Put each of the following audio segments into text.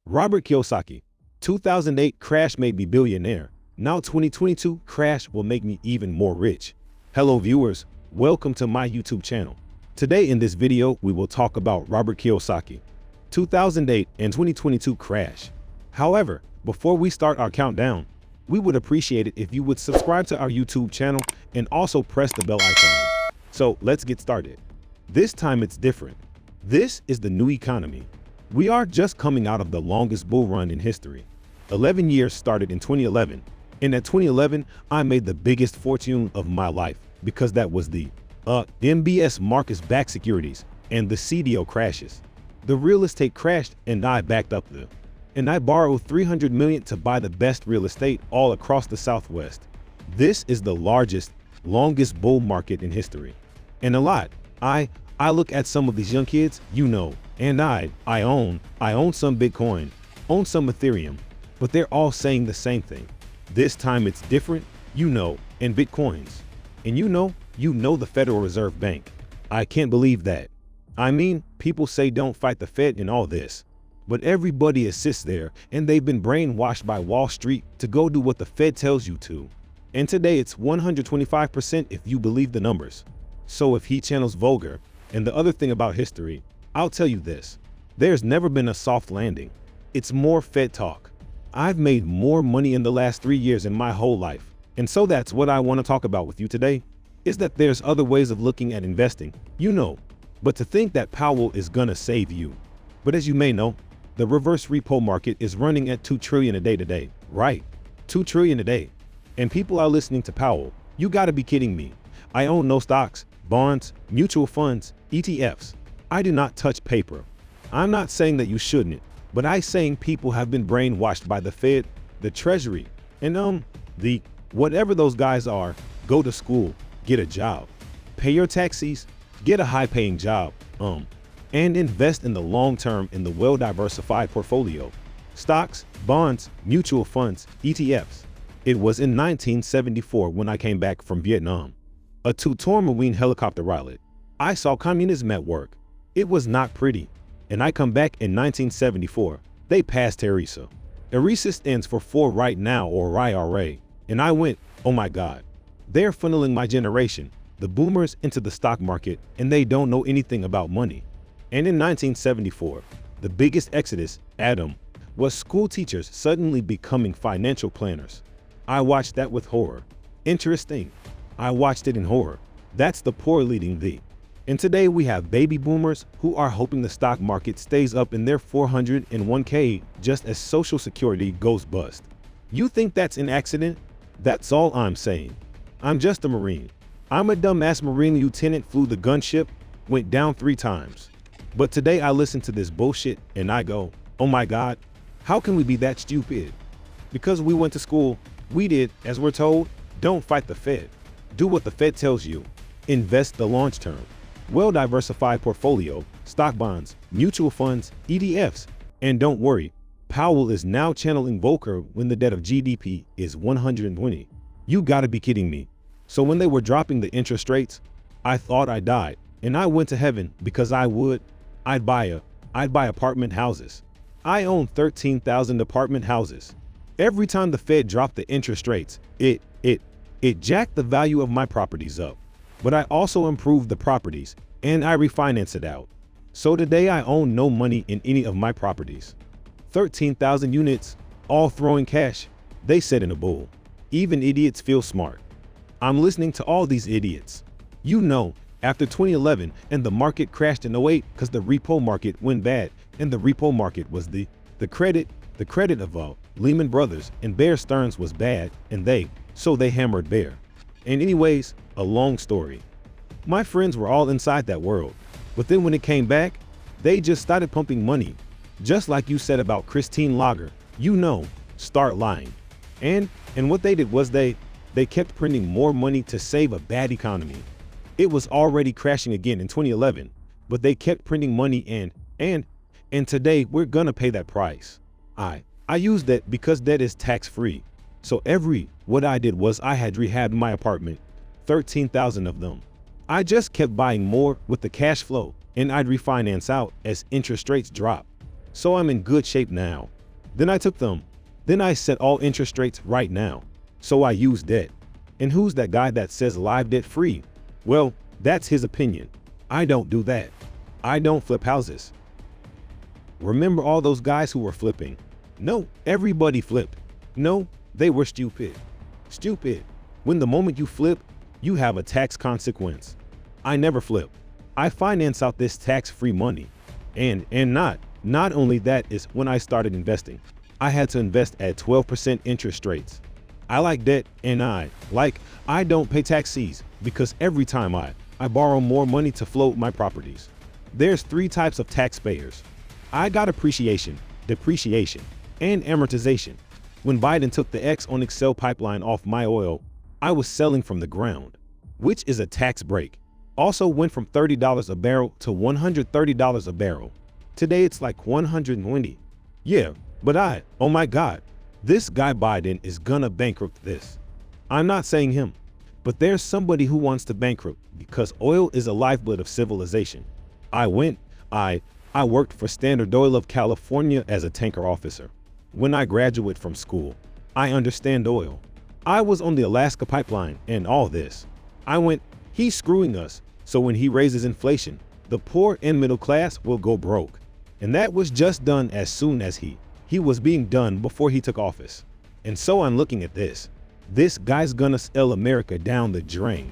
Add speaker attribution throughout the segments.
Speaker 1: Robert Kiyosaki, 2008 crash made me billionaire. Now 2022 crash will make me even more rich. Hello viewers, welcome to my YouTube channel. Today in this video, we will talk about Robert Kiyosaki, 2008 and 2022 crash. However, before we start our countdown, we would appreciate it if you would subscribe to our YouTube channel and also press the bell icon. So let's get started. This time it's different. This is the new economy. We are just coming out of the longest bull run in history. 11 years started in 2011, and at 2011, I made the biggest fortune of my life because that was the MBS Marcus backed securities and the CDO crashes. The real estate crashed and I backed up and I borrowed $300 million to buy the best real estate all across the Southwest. This is the largest, longest bull market in history. And a lot, I look at some of these young kids, and I own some Bitcoin, own some Ethereum, but they're all saying the same thing. This time it's different, and Bitcoins. And you know the Federal Reserve Bank. I can't believe that. I mean, people say don't fight the Fed and all this, but everybody assists there, and they've been brainwashed by Wall Street to go do what the Fed tells you to. And today it's 125% if you believe the numbers. So if he channels vulgar, and the other thing about history, I'll tell you this, there's never been a soft landing. It's more Fed talk. I've made more money in the last 3 years in my whole life. And so that's what I want to talk about with you today, is that there's other ways of looking at investing, but to think that Powell is gonna save you. But as you may know, the reverse repo market is running at 2 trillion a day today, right? 2 trillion a day. And people are listening to Powell. You gotta be kidding me. I own no stocks, bonds, mutual funds, ETFs. I do not touch paper. I'm not saying that you shouldn't, but I'm saying people have been brainwashed by the Fed, the Treasury, and the whatever those guys are. Go to school, get a job, pay your taxes, get a high-paying job, and invest in the long term in the well-diversified portfolio. Stocks, bonds, mutual funds, ETFs. It was in 1974 when I came back from Vietnam. A two-tour Marine helicopter pilot. I saw communism at work. It was not pretty. And I come back in 1974. They passed ERISA. ERISA stands for For Right Now or IRA. And I went, oh my God. They're funneling my generation, the boomers, into the stock market, and they don't know anything about money. And in 1974, the biggest exodus, Adam, was school teachers suddenly becoming financial planners. I watched that with horror. Interesting. I watched it in horror. That's the poor leading the. And today we have baby boomers who are hoping the stock market stays up in their 401k just as Social Security goes bust. You think that's an accident? That's all I'm saying. I'm just a Marine. I'm a dumbass Marine lieutenant, flew the gunship, went down 3 times. But today I listen to this bullshit and I go, oh my God, how can we be that stupid? Because we went to school, we did, as we're told, don't fight the Fed. Do what the Fed tells you. Invest the long term. Well-diversified portfolio, stock bonds, mutual funds, ETFs. And don't worry, Powell is now channeling Volcker when the debt of GDP is 120. You gotta be kidding me. So when they were dropping the interest rates, I thought I died. And I went to heaven because I'd buy apartment houses. I own 13,000 apartment houses. Every time the Fed dropped the interest rates, it jacked the value of my properties up. But I also improved the properties and I refinanced it out. So today I own no money in any of my properties. 13,000 units, all throwing cash. They said in a bull. Even idiots feel smart. I'm listening to all these idiots. After 2011 and the market crashed in 08 because the repo market went bad, and the repo market was the credit of Lehman Brothers, and Bear Stearns was bad, and so they hammered Bear. And anyways, a long story. My friends were all inside that world, but then when it came back, they just started pumping money. Just like you said about Christine Lagarde, start lying. And what they did was they kept printing more money to save a bad economy. It was already crashing again in 2011, but they kept printing money and today we're gonna pay that price. I use that because debt is tax-free. So what I did was I had rehabbed my apartment, 13,000 of them. I just kept buying more with the cash flow and I'd refinance out as interest rates drop. So I'm in good shape now. Then I took them. Then I set all interest rates right now. So I use debt. And who's that guy that says live debt free? Well, that's his opinion. I don't do that. I don't flip houses. Remember all those guys who were flipping? No, everybody flipped. No, they were stupid. Stupid. When the moment you flip, you have a tax consequence. I never flip. I finance out this tax-free money. And not only that is when I started investing, I had to invest at 12% interest rates. I like debt and I don't pay taxes because every time I borrow more money to float my properties. There's 3 types of taxpayers. I got appreciation, depreciation, and amortization. When Biden took the X on Excel pipeline off my oil, I was selling from the ground, which is a tax break. Also went from $30 a barrel to $130 a barrel. Today it's like 120. Yeah, but oh my God, this guy Biden is gonna bankrupt this. I'm not saying him, but there's somebody who wants to bankrupt because oil is a lifeblood of civilization. I worked for Standard Oil of California as a tanker officer. When I graduated from school, I understand oil. I was on the Alaska pipeline and all this. I went, he's screwing us. So when he raises inflation, the poor and middle class will go broke. And that was just done as soon as he was being done before he took office. And so I'm looking at this. This guy's gonna sell America down the drain.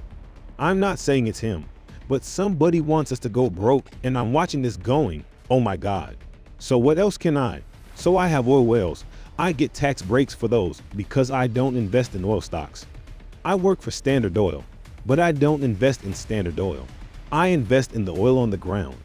Speaker 1: I'm not saying it's him, but somebody wants us to go broke and I'm watching this going, oh my God. So what else can I? So I have oil wells. I get tax breaks for those because I don't invest in oil stocks. I work for Standard Oil, but I don't invest in Standard Oil. I invest in the oil on the ground.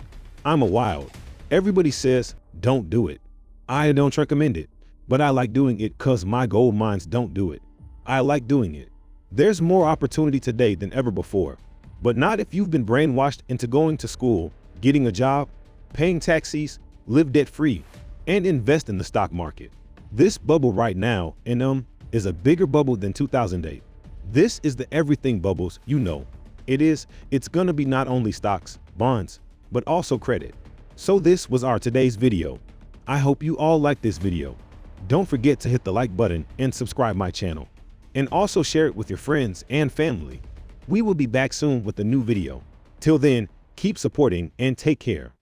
Speaker 1: I'm a wild. Everybody says, don't do it. I don't recommend it, but I like doing it because my gold mines don't do it. I like doing it. There's more opportunity today than ever before, but not if you've been brainwashed into going to school, getting a job, paying taxes, live debt-free, and invest in the stock market. This bubble right now is a bigger bubble than 2008. This is the everything bubbles, you know. It's gonna be not only stocks, bonds, but also credit. So this was our today's video. I hope you all liked this video. Don't forget to hit the like button and subscribe my channel. And also share it with your friends and family. We will be back soon with a new video. Till then, keep supporting and take care.